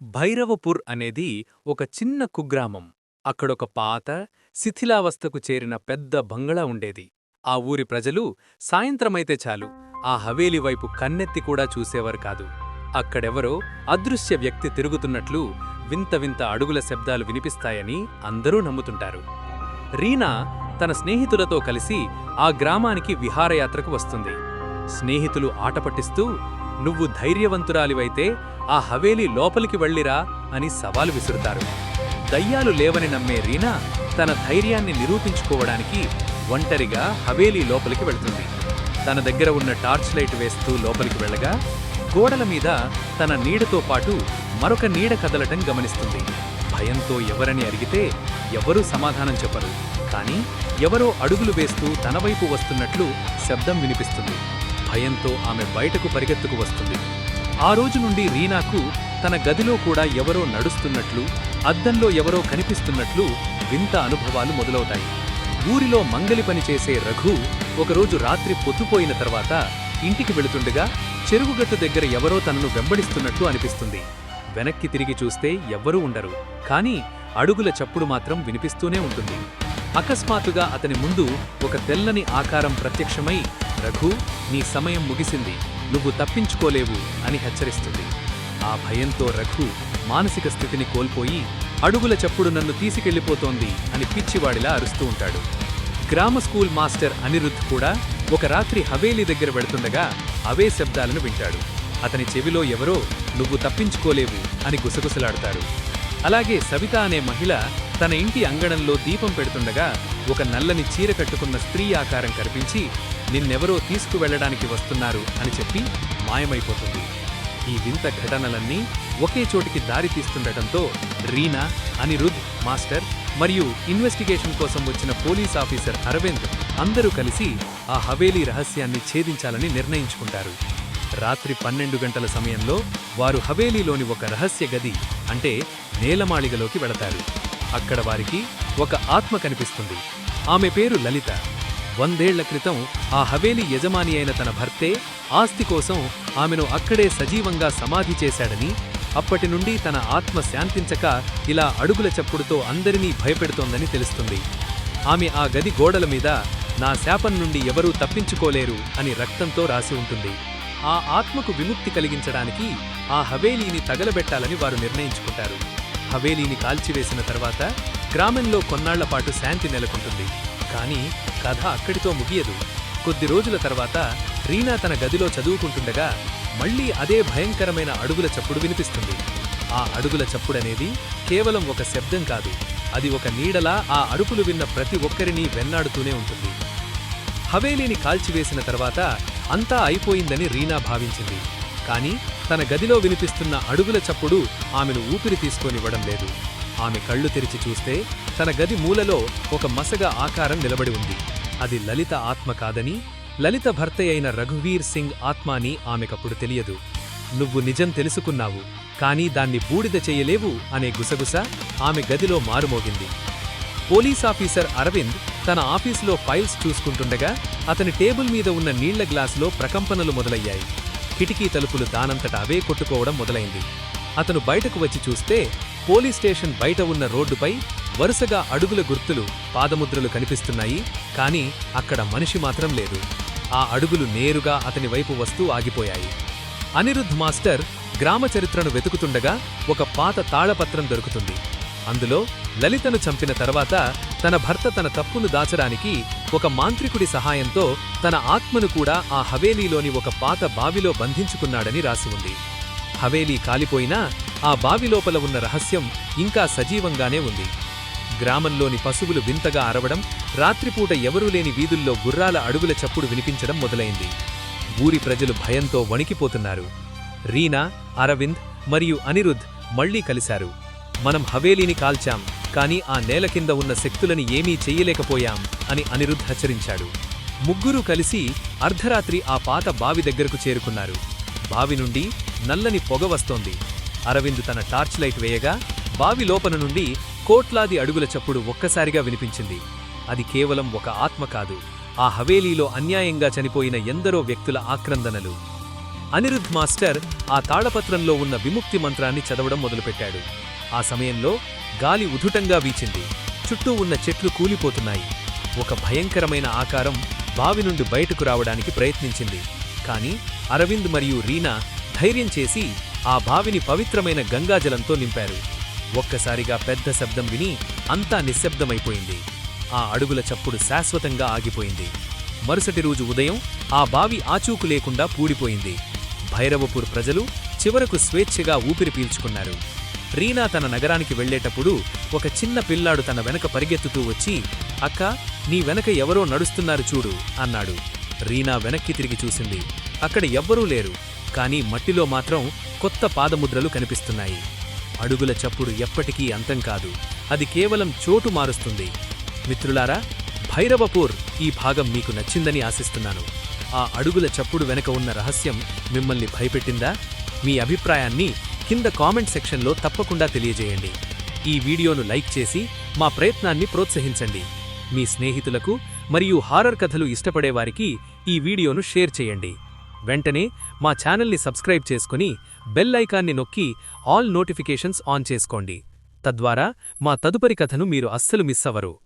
భైరవపూర్ అనేది ఒక చిన్న కుగ్రామం. అక్కడొక పాత, శిథిలావస్థకు చేరిన పెద్ద బంగళా ఉండేది. ఆ ఊరి ప్రజలు సాయంత్రమైతే చాలు ఆ హవేలీ వైపు కన్నెత్తి కూడా చూసేవారు కాదు. అక్కడెవరో అదృశ్య వ్యక్తి తిరుగుతున్నట్లు వింత వింత అడుగుల శబ్దాలు వినిపిస్తాయని అందరూ నమ్ముతుంటారు. రీనా తన స్నేహితులతో కలిసి ఆ గ్రామానికి విహారయాత్రకు వస్తుంది. స్నేహితులు ఆటపట్టిస్తూ, "నువ్వు ధైర్యవంతురాలివైతే ఆ హవేలీ లోపలికి వెళ్ళిరా" అని సవాలు విసురుతారు. దయ్యాలు లేవని నమ్మే రీనా తన ధైర్యాన్ని నిరూపించుకోవడానికి ఒంటరిగా హవేలీ లోపలికి వెళ్తుంది. తన దగ్గర ఉన్న టార్చ్ లైట్ వేస్తూ లోపలికి వెళ్ళగా గోడల మీద తన నీడతో పాటు మరొక నీడ కదలటం గమనిస్తుంది. భయంతో ఎవరని అడిగితే ఎవరూ సమాధానం చెప్పరు. కానీ ఎవరో అడుగులు వేస్తూ తన వైపు వస్తున్నట్లు శబ్దం వినిపిస్తుంది. భయంతో ఆమె బయటకు పరిగెత్తుకు వస్తుంది. ఆ రోజు నుండి రీనాకు తన గదిలో కూడా ఎవరో నడుస్తున్నట్లు, అద్దంలో ఎవరో కనిపిస్తున్నట్లు వింత అనుభవాలు మొదలవుతాయి. ఊరిలో మంగలి పనిచేసే రఘు ఒకరోజు రాత్రి పొద్దుపోయిన తర్వాత ఇంటికి వెళుతుండగా చెరువుగట్టు దగ్గర ఎవరో తనను వెంబడిస్తున్నట్లు అనిపిస్తుంది. వెనక్కి తిరిగి చూస్తే ఎవ్వరూ ఉండరు. కానీ అడుగుల చప్పుడు మాత్రం వినిపిస్తూనే ఉంటుంది. అకస్మాత్తుగా అతని ముందు ఒక తెల్లని ఆకారం ప్రత్యక్షమై, "రఘు, నీ సమయం ముగిసింది, నువ్వు తప్పించుకోలేవు" అని హెచ్చరిస్తుంది. ఆ భయంతో రఘు మానసిక స్థితిని కోల్పోయి, "అడుగుల చప్పుడు నన్ను తీసుకెళ్లిపోతోంది" అని పిచ్చివాడిలా అరుస్తూ ఉంటాడు. గ్రామ స్కూల్ మాస్టర్ అనిరుద్ధ్ కూడా ఒక రాత్రి హవేలీ దగ్గర వెళుతుండగా అవే శబ్దాలను వింటాడు. అతని చెవిలో ఎవరో "నువ్వు తప్పించుకోలేవు" అని గుసగుసలాడతారు. అలాగే సవిత అనే మహిళ తన ఇంటి అంగణంలో దీపం పెడుతుండగా ఒక నల్లని చీర కట్టుకున్న స్త్రీ ఆకారం కనిపించి, "నిన్నెవరో తీసుకువెళ్లడానికి వస్తున్నారు" అని చెప్పి మాయమైపోతుంది. ఈ వింత ఘటనలన్నీ ఒకే చోటికి దారి తీస్తుండటంతో రీనా, అనిరుద్ధ్ మాస్టర్ మరియు ఇన్వెస్టిగేషన్ కోసం వచ్చిన పోలీస్ ఆఫీసర్ అరవింద్ అందరూ కలిసి ఆ హవేలీ రహస్యాన్ని ఛేదించాలని నిర్ణయించుకుంటారు. రాత్రి 12 గంటల సమయంలో వారు హవేలీలోని ఒక రహస్య గది అంటే నేలమాళిగలోకి వెళతారు. అక్కడ వారికి ఒక ఆత్మ కనిపిస్తుంది. ఆమె పేరు లలిత. 100 ఏళ్ల క్రితం ఆ హవేలీ యజమాని అయిన తన భర్తే ఆస్తి కోసం ఆమెను అక్కడే సజీవంగా సమాధి చేశాడని, అప్పటి నుండి తన ఆత్మ శాంతించక ఇలా అడుగుల చప్పుడుతో అందరినీ భయపెడుతోందని తెలుస్తుంది. ఆమె ఆ గది గోడల మీద "నా శాపం నుండి ఎవరూ తప్పించుకోలేరు" అని రక్తంతో రాసి ఉంటుంది. ఆ ఆత్మకు విముక్తి కలిగించడానికి ఆ హవేలీని తగలబెట్టాలని వారు నిర్ణయించుకుంటారు. హవేలీని కాల్చివేసిన తర్వాత గ్రామంలో కొన్నాళ్లపాటు శాంతి నెలకొంటుంది. కానీ కథ అక్కడితో ముగియదు. కొద్ది రోజుల తర్వాత రీనా తన గదిలో చదువుకుంటుండగా మళ్లీ అదే భయంకరమైన అడుగుల చప్పుడు వినిపిస్తుంది. ఆ అడుగుల చప్పుడనేది కేవలం ఒక శబ్దం కాదు, అది ఒక నీడలా ఆ అరుపులు విన్న ప్రతి ఒక్కరినీ వెన్నాడుతూనే ఉంటుంది. హవేలీని కాల్చివేసిన తర్వాత అంతా అయిపోయిందని రీనా భావించింది. కానీ తన గదిలో వినిపిస్తున్న అడుగుల చప్పుడు ఆమెను ఊపిరి తీసుకోనివ్వడం లేదు. ఆమె కళ్ళు తెరిచి చూస్తే తన గది మూలలో ఒక మసగ ఆకారం నిలబడి ఉంది. అది లలిత ఆత్మ కాదని, లలిత భర్త అయిన రఘువీర్ సింగ్ ఆత్మ అని ఆమెకప్పుడు తెలియదు. "నువ్వు నిజం తెలుసుకున్నావు, కానీ దాన్ని బూడిద చెయ్యలేవు" అనే గుసగుస ఆమె గదిలో మారుమోగింది. పోలీసాఫీసర్ అరవింద్ తన ఆఫీసులో ఫైల్స్ చూసుకుంటుండగా అతని టేబుల్ మీద ఉన్న నీళ్ల గ్లాసులో ప్రకంపనలు మొదలయ్యాయి. కిటికీ తలుపులు దానంతట అవే కొట్టుకోవడం మొదలైంది. అతను బయటకు వచ్చి చూస్తే పోలీస్ స్టేషన్ బయట ఉన్న రోడ్డుపై వరుసగా అడుగుల గుర్తులు, పాదముద్రలు కనిపిస్తున్నాయి. కానీ అక్కడ మనిషి మాత్రం లేదు. ఆ అడుగులు నేరుగా అతని వైపు వస్తూ ఆగిపోయాయి. అనిరుద్ధ్ మాస్టర్ గ్రామ చరిత్రను వెతుకుతుండగా ఒక పాత తాళపత్రం దొరుకుతుంది. అందులో లలితను చంపిన తర్వాత తన భర్త తన తప్పును దాచడానికి ఒక మాంత్రికుడి సహాయంతో తన ఆత్మను కూడా ఆ హవేలీలోని ఒక పాత బావిలో బంధించుకున్నాడని రాసి ఉంది. హవేలీ కాలిపోయినా ఆ బావిలోపల ఉన్న రహస్యం ఇంకా సజీవంగానే ఉంది. గ్రామంలోని పశువులు వింతగా అరవడం, రాత్రిపూట ఎవరూ లేని వీధుల్లో గుర్రాల అడుగుల చప్పుడు వినిపించడం మొదలైంది. ఊరి ప్రజలు భయంతో వణికిపోతున్నారు. రీనా, అరవింద్ మరియు అనిరుద్ధ్ మళ్లీ కలిశారు. "మనం హవేలీని కాల్చాం, కానీ ఆ నేల కింద ఉన్న శక్తులని ఏమీ చెయ్యలేకపోయాం" అని అనిరుద్ధ్ హెచ్చరించాడు. ముగ్గురూ కలిసి అర్ధరాత్రి ఆ పాత బావి దగ్గరకు చేరుకున్నారు. బావి నుండి నల్లని పొగ వస్తోంది. అరవింద్ తన టార్చ్ లైట్ వేయగా బావి లోపల నుండి కోట్లాది అడుగుల చప్పుడు ఒక్కసారిగా వినిపించింది. అది కేవలం ఒక ఆత్మ కాదు, ఆ హవేలీలో అన్యాయంగా చనిపోయిన ఎందరో వ్యక్తుల ఆక్రందనలు. అనిరుద్ధ్ మాస్టర్ ఆ తాళపత్రంలో ఉన్న విముక్తి మంత్రాన్ని చదవడం మొదలుపెట్టాడు. ఆ సమయంలో గాలి ఉధుటంగా వీచింది. చుట్టూ ఉన్న చెట్లు కూలిపోతున్నాయి. ఒక భయంకరమైన ఆకారం బావి నుండి బయటకు రావడానికి ప్రయత్నించింది. కాని అరవింద్ మరియు రీనా ధైర్యం చేసి ఆ బావిని పవిత్రమైన గంగాజలంతో నింపారు. ఒక్కసారిగా పెద్ద శబ్దం విని అంతా నిశ్శబ్దమైపోయింది. ఆ అడుగుల చప్పుడు శాశ్వతంగా ఆగిపోయింది. మరుసటి రోజు ఉదయం ఆ బావి ఆచూకు లేకుండా పూడిపోయింది. భైరవపూర్ ప్రజలు చివరకు స్వేచ్ఛగా ఊపిరి పీల్చుకున్నారు. రీనా తన నగరానికి వెళ్లేటప్పుడు ఒక చిన్న పిల్లాడు తన వెనక పరిగెత్తుతూ వచ్చి, అక్కా, నీ వెనక ఎవరో నడుస్తున్నారు చూడు అన్నాడు. రీనా వెనక్కి తిరిగి చూసింది. అక్కడ ఎవ్వరూ లేరు. కాని మట్టిలో మాత్రం కొత్త పాదముద్రలు కనిపిస్తున్నాయి. అడుగుల చప్పుడు ఎప్పటికీ అంతం కాదు. అది కేవలం చోటు మారుస్తుంది. మిత్రులారా, భైరవపూర్ ఈ భాగం మీకు నచ్చిందని ఆశిస్తున్నాను. ఆ అడుగుల చప్పుడు వెనక ఉన్న రహస్యం మిమ్మల్ని భయపెట్టిందా? మీ అభిప్రాయాన్ని కింద కామెంట్ సెక్షన్లో తప్పకుండా తెలియజేయండి. ఈ వీడియోను లైక్ చేసి మా ప్రయత్నాన్ని ప్రోత్సహించండి. మీ స్నేహితులకు మరియు హారర్ కథలు ఇష్టపడేవారికి ఈ వీడియోను షేర్ చేయండి. వెంటనే మా ఛానల్ని సబ్స్క్రైబ్ చేసుకుని బెల్ ఐకాన్ని నొక్కి ఆల్ నోటిఫికేషన్స్ ఆన్ చేసుకోండి. తద్వారా మా తదుపరి కథను మీరు అస్సలు మిస్ అవ్వరు.